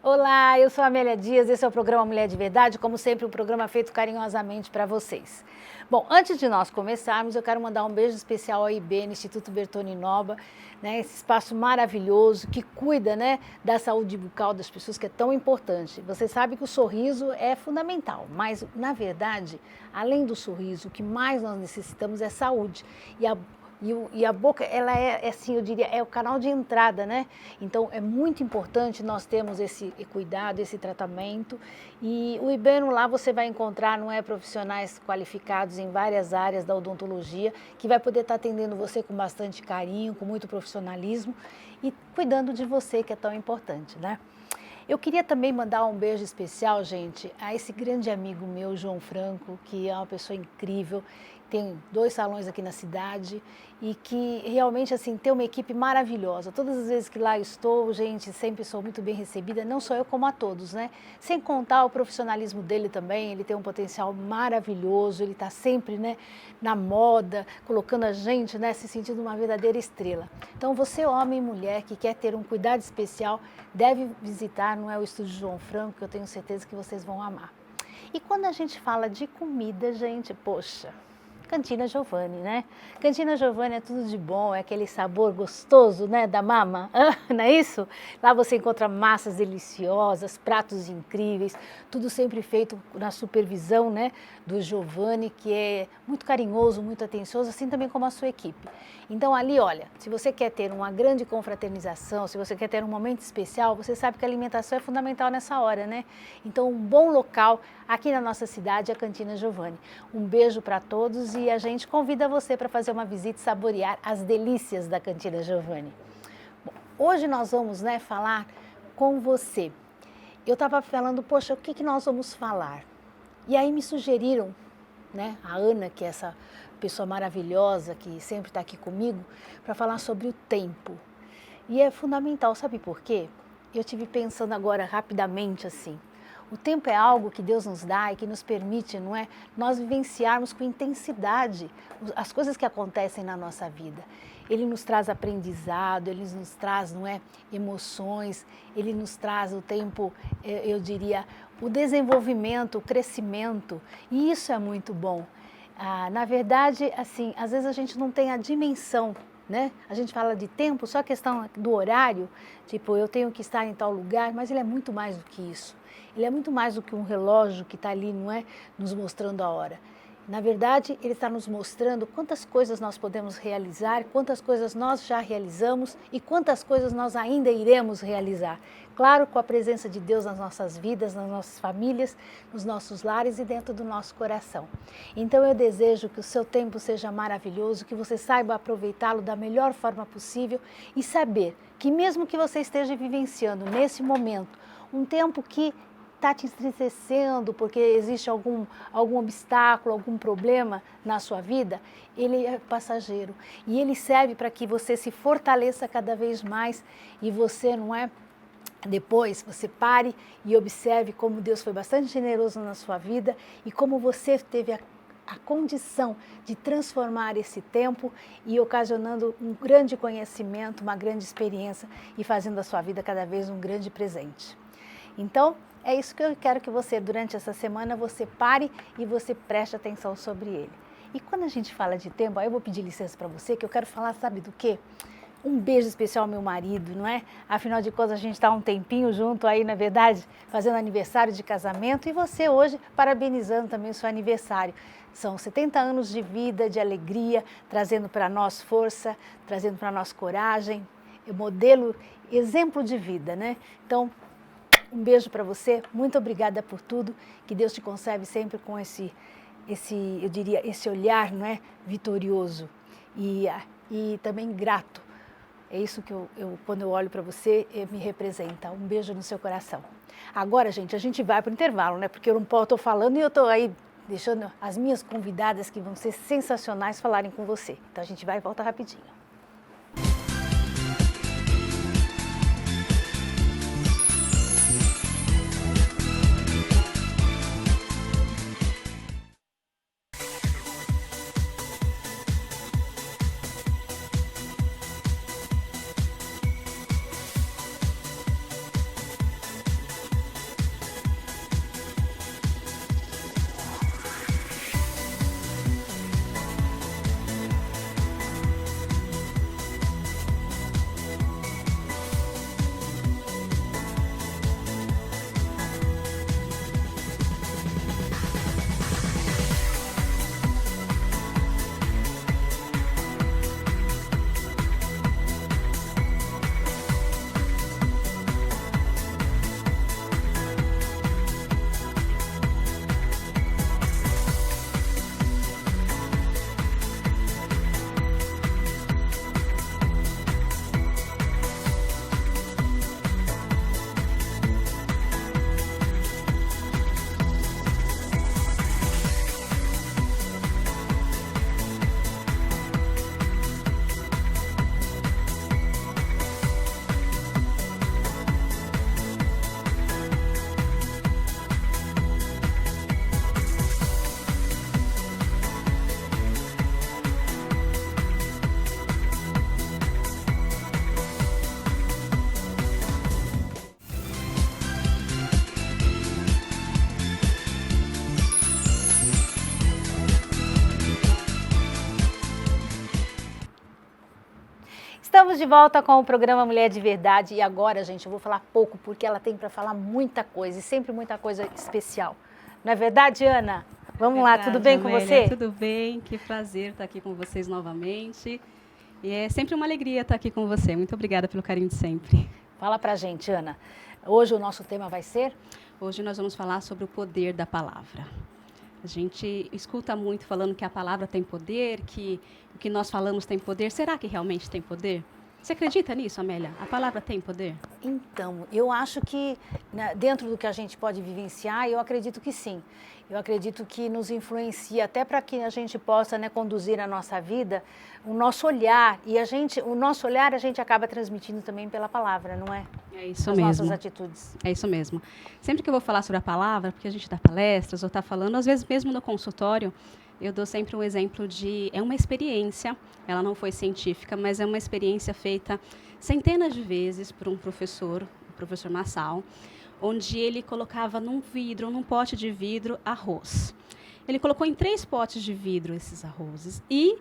Olá, eu sou a Amélia Dias, esse é o programa Mulher de Verdade, como sempre um programa feito carinhosamente para vocês. Bom, antes de nós começarmos, eu quero mandar um beijo especial ao IB, Instituto Bertone Noba, né, esse espaço maravilhoso que cuida, né, da saúde bucal das pessoas, que é tão importante. Você sabe que o sorriso é fundamental, mas na verdade, além do sorriso, o que mais nós necessitamos é saúde. E a boca, ela é assim, eu diria, é o canal de entrada, né? Então, é muito importante nós termos esse cuidado, esse tratamento. E o Ibeno lá você vai encontrar, não é, profissionais qualificados em várias áreas da odontologia, que vai poder estar atendendo você com bastante carinho, com muito profissionalismo e cuidando de você, que é tão importante, né? Eu queria também mandar um beijo especial, gente, a esse grande amigo meu, João Franco, que é uma pessoa incrível, tem 2 salões aqui na cidade e que realmente, assim, tem uma equipe maravilhosa. Todas as vezes que lá estou, gente, sempre sou muito bem recebida, não só eu como a todos, né? Sem contar o profissionalismo dele também, ele tem um potencial maravilhoso, ele está sempre, né, na moda, colocando a gente, né, se sentindo uma verdadeira estrela. Então, você, homem e mulher, que quer ter um cuidado especial, deve visitar, não é, o Estúdio João Franco, que eu tenho certeza que vocês vão amar. E quando a gente fala de comida, gente, poxa, Cantina Giovanni, né? Cantina Giovanni é tudo de bom, é aquele sabor gostoso, né, da mama, não é isso? Lá você encontra massas deliciosas, pratos incríveis, tudo sempre feito na supervisão, né, do Giovanni, que é muito carinhoso, muito atencioso, assim também como a sua equipe. Então ali, olha, se você quer ter uma grande confraternização, se você quer ter um momento especial, você sabe que a alimentação é fundamental nessa hora, né? Então um bom local aqui na nossa cidade é a Cantina Giovanni. Um beijo para todos e a gente convida você para fazer uma visita e saborear as delícias da Cantina Giovanni. Bom, hoje nós vamos, né, falar com você. Eu estava falando, poxa, o que nós vamos falar? E aí me sugeriram, né, a Ana, que é essa pessoa maravilhosa que sempre está aqui comigo, para falar sobre o tempo. E é fundamental, sabe por quê? Eu estive pensando agora rapidamente assim, o tempo é algo que Deus nos dá e que nos permite, não é, nós vivenciarmos com intensidade as coisas que acontecem na nossa vida. Ele nos traz aprendizado, ele nos traz, não é, emoções, ele nos traz o tempo, eu diria, o desenvolvimento, o crescimento, e isso é muito bom. Na verdade, assim, às vezes a gente não tem a dimensão, né? A gente fala de tempo, só a questão do horário, tipo, eu tenho que estar em tal lugar, mas ele é muito mais do que isso. Ele é muito mais do que um relógio que está ali, não é, nos mostrando a hora. Na verdade, ele está nos mostrando quantas coisas nós podemos realizar, quantas coisas nós já realizamos e quantas coisas nós ainda iremos realizar. Claro, com a presença de Deus nas nossas vidas, nas nossas famílias, nos nossos lares e dentro do nosso coração. Então eu desejo que o seu tempo seja maravilhoso, que você saiba aproveitá-lo da melhor forma possível e saber que mesmo que você esteja vivenciando nesse momento um tempo que está te entristecendo porque existe algum obstáculo, algum problema na sua vida, ele é passageiro e ele serve para que você se fortaleça cada vez mais e você, não é, depois você pare e observe como Deus foi bastante generoso na sua vida e como você teve a condição de transformar esse tempo e ocasionando um grande conhecimento, uma grande experiência e fazendo da sua vida cada vez um grande presente. Então, é isso que eu quero que você, durante essa semana, você pare e você preste atenção sobre ele. E quando a gente fala de tempo, aí eu vou pedir licença para você, que eu quero falar, sabe do quê? Um beijo especial ao meu marido, não é? Afinal de contas, a gente está um tempinho junto aí, na verdade, fazendo aniversário de casamento e você hoje parabenizando também o seu aniversário. São 70 anos de vida, de alegria, trazendo para nós força, trazendo para nós coragem, modelo, exemplo de vida, né? Então, um beijo para você, muito obrigada por tudo, que Deus te conserve sempre com esse eu diria, esse olhar, não é, vitorioso e também grato. É isso que quando eu olho para você, me representa. Um beijo no seu coração. Agora, gente, a gente vai para o intervalo, né? Porque eu não estou falando e eu estou aí deixando as minhas convidadas, que vão ser sensacionais, falarem com você. Então a gente vai e volta rapidinho. Estamos de volta com o programa Mulher de Verdade e agora, gente, eu vou falar pouco porque ela tem para falar muita coisa e sempre muita coisa especial. Não é verdade, Ana? Vamos lá, tudo bem Amélia, com você? Tudo bem, que prazer estar aqui com vocês novamente. E é sempre uma alegria estar aqui com você. Muito obrigada pelo carinho de sempre. Fala pra gente, Ana. Hoje o nosso tema vai ser? Hoje nós vamos falar sobre o poder da palavra. A gente escuta muito falando que a palavra tem poder, que o que nós falamos tem poder. Será que realmente tem poder? Você acredita nisso, Amélia? A palavra tem poder? Então, eu acho que dentro do que a gente pode vivenciar, eu acredito que sim. Eu acredito que nos influencia até para que a gente possa, né, conduzir a nossa vida, o nosso olhar. E o nosso olhar a gente acaba transmitindo também pela palavra, não é? É isso As mesmo. nossas atitudes. É isso mesmo. Sempre que eu vou falar sobre a palavra, porque a gente dá palestras ou está falando, às vezes mesmo no consultório, eu dou sempre um exemplo de... É uma experiência, ela não foi científica, mas é uma experiência feita centenas de vezes por um professor, o professor Massal, onde ele colocava num pote de vidro, arroz. Ele colocou em 3 potes de vidro esses arrozes e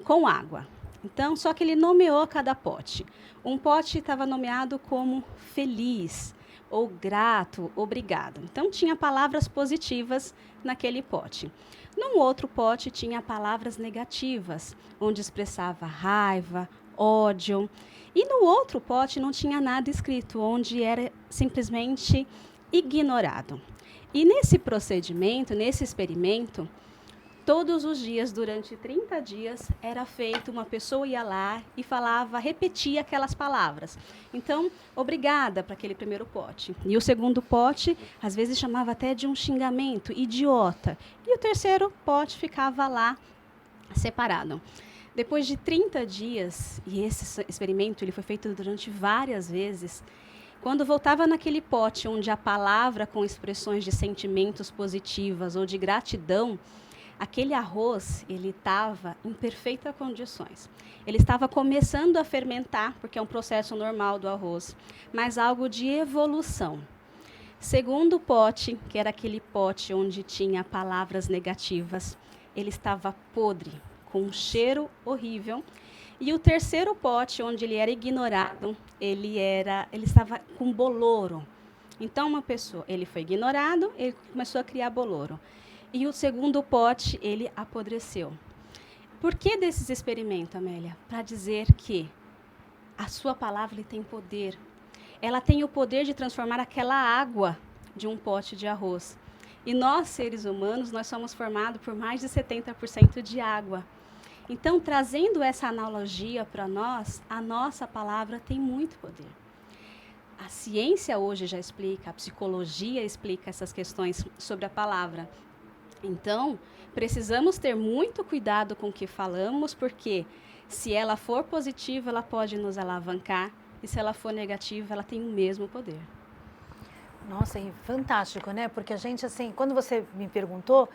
com água. Então, só que ele nomeou cada pote. Um pote estava nomeado como feliz, ou grato, obrigado. Então, tinha palavras positivas naquele pote. Num outro pote, tinha palavras negativas, onde expressava raiva, ódio. E no outro pote não tinha nada escrito, onde era simplesmente ignorado. E nesse procedimento, nesse experimento, todos os dias, durante 30 dias, era feito, uma pessoa ia lá e falava, repetia aquelas palavras. Então, obrigada para aquele primeiro pote. E o segundo pote, às vezes chamava até de um xingamento, idiota. E o terceiro pote ficava lá separado. Depois de 30 dias, e esse experimento ele foi feito durante várias vezes, quando voltava naquele pote onde a palavra com expressões de sentimentos positivas ou de gratidão, aquele arroz, ele estava em perfeitas condições. Ele estava começando a fermentar, porque é um processo normal do arroz, mas algo de evolução. Segundo pote, que era aquele pote onde tinha palavras negativas, ele estava podre, com um cheiro horrível. E o terceiro pote, onde ele era ignorado, ele estava com boloro. Então, ele foi ignorado, ele começou a criar boloro. E o segundo pote, ele apodreceu. Por que desses experimentos, Amélia? Para dizer que a sua palavra tem poder. Ela tem o poder de transformar aquela água de um pote de arroz. E nós, seres humanos, nós somos formados por mais de 70% de água. Então, trazendo essa analogia para nós, a nossa palavra tem muito poder. A ciência hoje já explica, a psicologia explica essas questões sobre a palavra. Então, precisamos ter muito cuidado com o que falamos, porque se ela for positiva, ela pode nos alavancar, e se ela for negativa, ela tem o mesmo poder. Nossa, e fantástico, né? Porque a gente, assim, quando você me perguntou,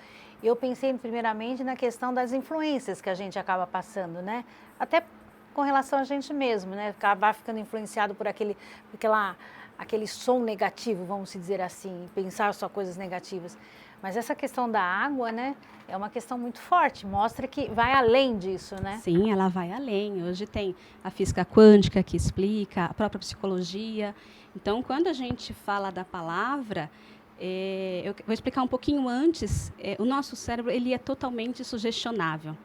eu pensei primeiramente na questão das influências que a gente acaba passando, né? Até com relação a gente mesmo, né? Acabar ficando influenciado por aquele som negativo, vamos dizer assim, pensar só coisas negativas. Mas essa questão da água, né, é uma questão muito forte, mostra que vai além disso, né? Sim, ela vai além. Hoje tem a física quântica que explica, a própria psicologia. Então, quando a gente fala da palavra, eu vou explicar um pouquinho antes, o nosso cérebro ele é totalmente sugestionável.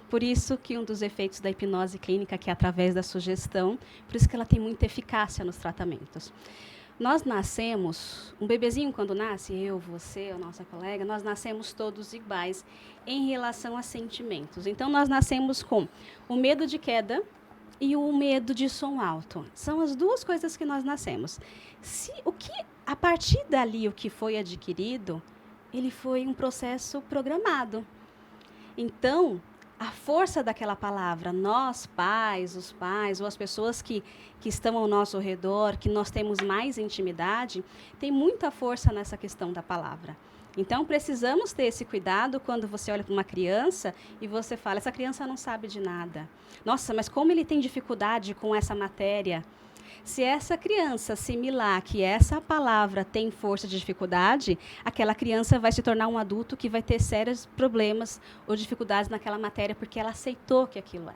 Por isso que um dos efeitos da hipnose clínica, que é através da sugestão, por isso que ela tem muita eficácia nos tratamentos. Nós nascemos, um bebezinho quando nasce, eu, você, a nossa colega, nós nascemos todos iguais em relação a sentimentos. Então, nós nascemos com o medo de queda e o medo de som alto. São as duas coisas que nós nascemos. A partir dali, o que foi adquirido, ele foi um processo programado. Então, a força daquela palavra, nós, pais, os pais, ou as pessoas que estão ao nosso redor, que nós temos mais intimidade, tem muita força nessa questão da palavra. Então, precisamos ter esse cuidado quando você olha para uma criança e você fala, essa criança não sabe de nada. Nossa, mas como ele tem dificuldade com essa matéria? Se essa criança assimilar que essa palavra tem força de dificuldade, aquela criança vai se tornar um adulto que vai ter sérios problemas ou dificuldades naquela matéria porque ela aceitou que aquilo é.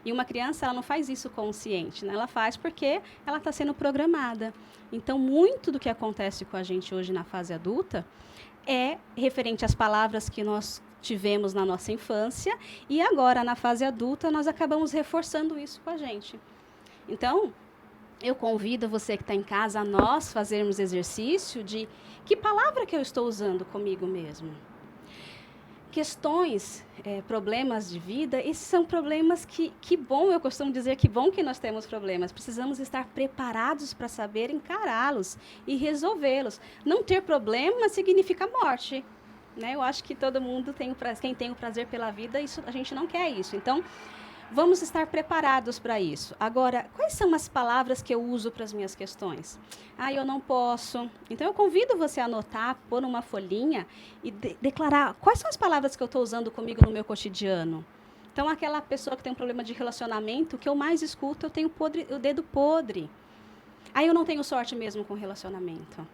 E uma criança, ela não faz isso consciente, né? Ela faz porque ela está sendo programada. Então, muito do que acontece com a gente hoje na fase adulta é referente às palavras que nós tivemos na nossa infância e agora, na fase adulta, nós acabamos reforçando isso com a gente. Então, eu convido você que está em casa a nós fazermos exercício de que palavra que eu estou usando comigo mesmo. Questões, problemas de vida, esses são problemas que bom, eu costumo dizer que bom que nós temos problemas. Precisamos estar preparados para saber encará-los e resolvê-los. Não ter problema significa morte. Né? Eu acho que todo mundo quem tem o prazer pela vida, isso, a gente não quer isso. Então, vamos estar preparados para isso. Agora, quais são as palavras que eu uso para as minhas questões? Eu não posso. Então, eu convido você a anotar, pôr numa folhinha e declarar quais são as palavras que eu estou usando comigo no meu cotidiano. Então, aquela pessoa que tem um problema de relacionamento, o que eu mais escuto, eu tenho o dedo podre. Eu não tenho sorte mesmo com relacionamento.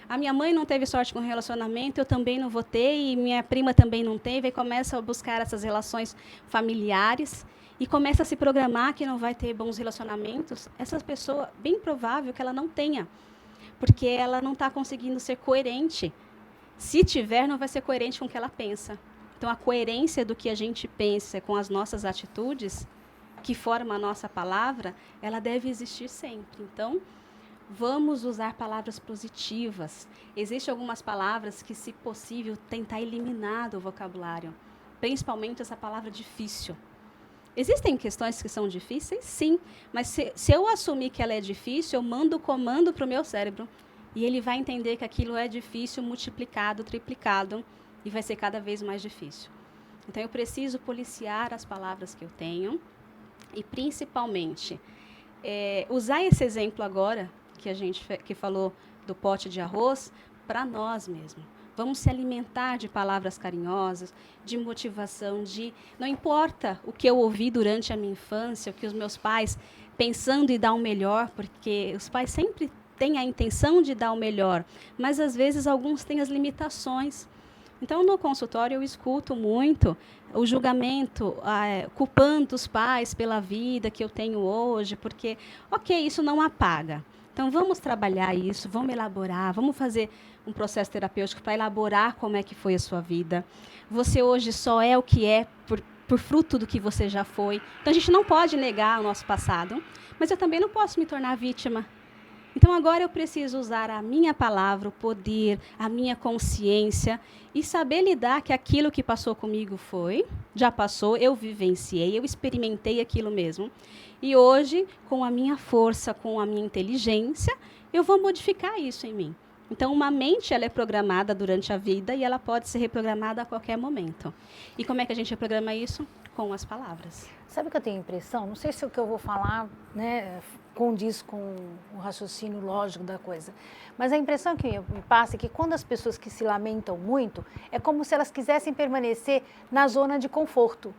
A minha mãe não teve sorte com relacionamento, eu também não vou ter, e minha prima também não teve, e começa a buscar essas relações familiares, e começa a se programar que não vai ter bons relacionamentos. Essa pessoa, bem provável que ela não tenha, porque ela não está conseguindo ser coerente. Se tiver, não vai ser coerente com o que ela pensa. Então, a coerência do que a gente pensa com as nossas atitudes, que forma a nossa palavra, ela deve existir sempre. Então, vamos usar palavras positivas. Existem algumas palavras que, se possível, tentar eliminar do vocabulário. Principalmente essa palavra difícil. Existem questões que são difíceis? Sim. Mas se eu assumir que ela é difícil, eu mando o comando para o meu cérebro. E ele vai entender que aquilo é difícil, multiplicado, triplicado. E vai ser cada vez mais difícil. Então, eu preciso policiar as palavras que eu tenho. E, principalmente, usar esse exemplo agora, que a gente que falou do pote de arroz, para nós mesmos. Vamos se alimentar de palavras carinhosas, de motivação, não importa o que eu ouvi durante a minha infância, o que os meus pais, pensando em dar o melhor, porque os pais sempre têm a intenção de dar o melhor, mas às vezes alguns têm as limitações. Então, no consultório, eu escuto muito o julgamento, culpando os pais pela vida que eu tenho hoje, porque, isso não apaga. Então, vamos trabalhar isso, vamos elaborar, vamos fazer um processo terapêutico para elaborar como é que foi a sua vida. Você hoje só é o que é por fruto do que você já foi. Então, a gente não pode negar o nosso passado, mas eu também não posso me tornar vítima. Então, agora eu preciso usar a minha palavra, o poder, a minha consciência e saber lidar que aquilo que passou comigo já passou, eu vivenciei, eu experimentei aquilo mesmo. E hoje, com a minha força, com a minha inteligência, eu vou modificar isso em mim. Então, uma mente, ela é programada durante a vida e ela pode ser reprogramada a qualquer momento. E como é que a gente reprograma isso? Com as palavras. Sabe o que eu tenho a impressão? Não sei se o que eu vou falar, condiz com o raciocínio lógico da coisa, mas a impressão que me passa é que quando as pessoas que se lamentam muito, é como se elas quisessem permanecer na zona de conforto.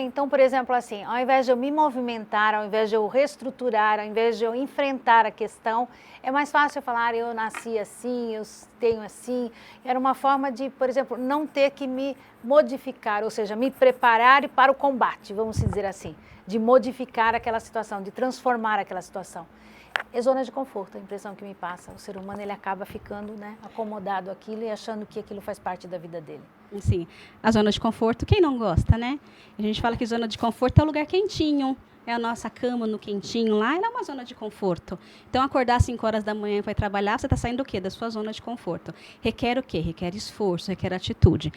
Então, por exemplo, assim, ao invés de eu me movimentar, ao invés de eu reestruturar, ao invés de eu enfrentar a questão, é mais fácil eu falar, eu nasci assim, eu tenho assim. Era uma forma de, por exemplo, não ter que me modificar, ou seja, me preparar para o combate, vamos dizer assim, de modificar aquela situação, de transformar aquela situação. É zona de conforto, a impressão que me passa. O ser humano, ele acaba ficando acomodado àquilo e achando que aquilo faz parte da vida dele. Sim, a zona de conforto, quem não gosta, né? A gente fala que zona de conforto é o lugar quentinho, é a nossa cama no quentinho lá, ela é uma zona de conforto. Então, acordar às 5 horas da manhã para ir trabalhar, você está saindo o quê? Da sua zona de conforto. Requer o quê? Requer esforço, requer atitude.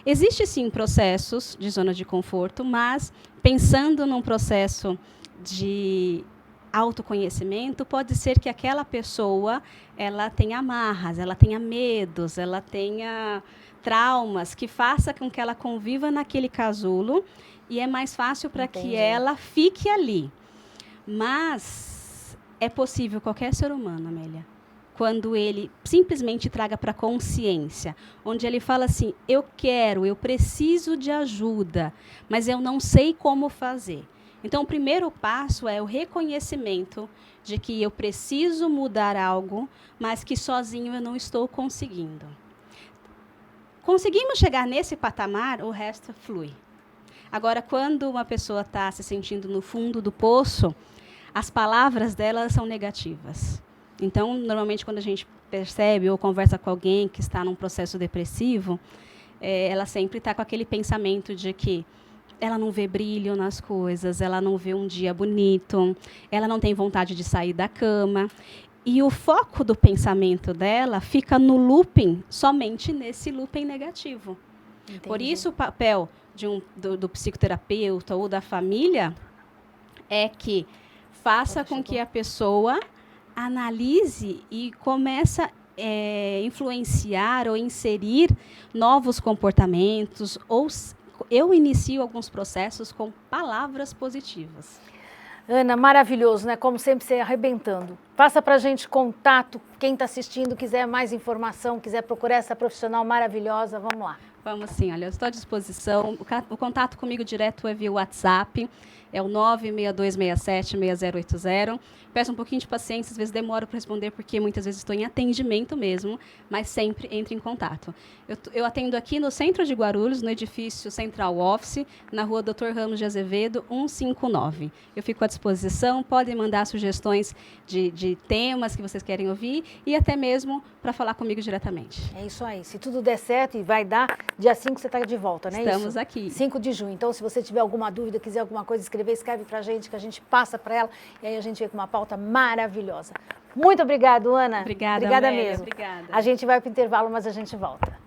Existe, sim, processos de zona de conforto, mas pensando num processo de autoconhecimento, pode ser que aquela pessoa ela tenha amarras, ela tenha medos, ela tenha traumas que faça com que ela conviva naquele casulo e é mais fácil para que ela fique ali. Mas é possível qualquer ser humano, Amélia, quando ele simplesmente traga para a consciência, onde ele fala assim, eu preciso de ajuda, mas eu não sei como fazer. Então, o primeiro passo é o reconhecimento de que eu preciso mudar algo, mas que sozinho eu não estou conseguindo. Conseguimos chegar nesse patamar, o resto flui. Agora, quando uma pessoa está se sentindo no fundo do poço, as palavras dela são negativas. Então, normalmente, quando a gente percebe ou conversa com alguém que está num processo depressivo, ela sempre está com aquele pensamento de que ela não vê brilho nas coisas, ela não vê um dia bonito, ela não tem vontade de sair da cama. E o foco do pensamento dela fica no looping, somente nesse looping negativo. Entendi. Por isso, o papel do psicoterapeuta ou da família é que faça com que a pessoa analise e comece a influenciar ou inserir novos comportamentos, ou eu inicio alguns processos com palavras positivas. Ana, maravilhoso, né? Como sempre, você arrebentando. Passa pra gente contato, quem está assistindo, quiser mais informação, quiser procurar essa profissional maravilhosa, vamos lá. Vamos sim, olha, eu estou à disposição. O contato comigo direto é via WhatsApp, é o 962676080. Peço um pouquinho de paciência, às vezes demoro para responder, porque muitas vezes estou em atendimento mesmo, mas sempre entre em contato. Eu atendo aqui no centro de Guarulhos, no edifício Central Office, na rua Dr. Ramos de Azevedo, 159. Eu fico à disposição, podem mandar sugestões de temas que vocês querem ouvir e até mesmo para falar comigo diretamente. É isso aí, se tudo der certo, e vai dar, dia 5 você está de volta, né? Estamos aqui. 5 de junho. Então, se você tiver alguma dúvida, quiser alguma coisa escrever, escreve para a gente, que a gente passa para ela, e aí a gente vem com uma pauta maravilhosa. Muito obrigada, Ana. Obrigada, Obrigada Amélia, mesmo. Obrigada. A gente vai para o intervalo, mas a gente volta.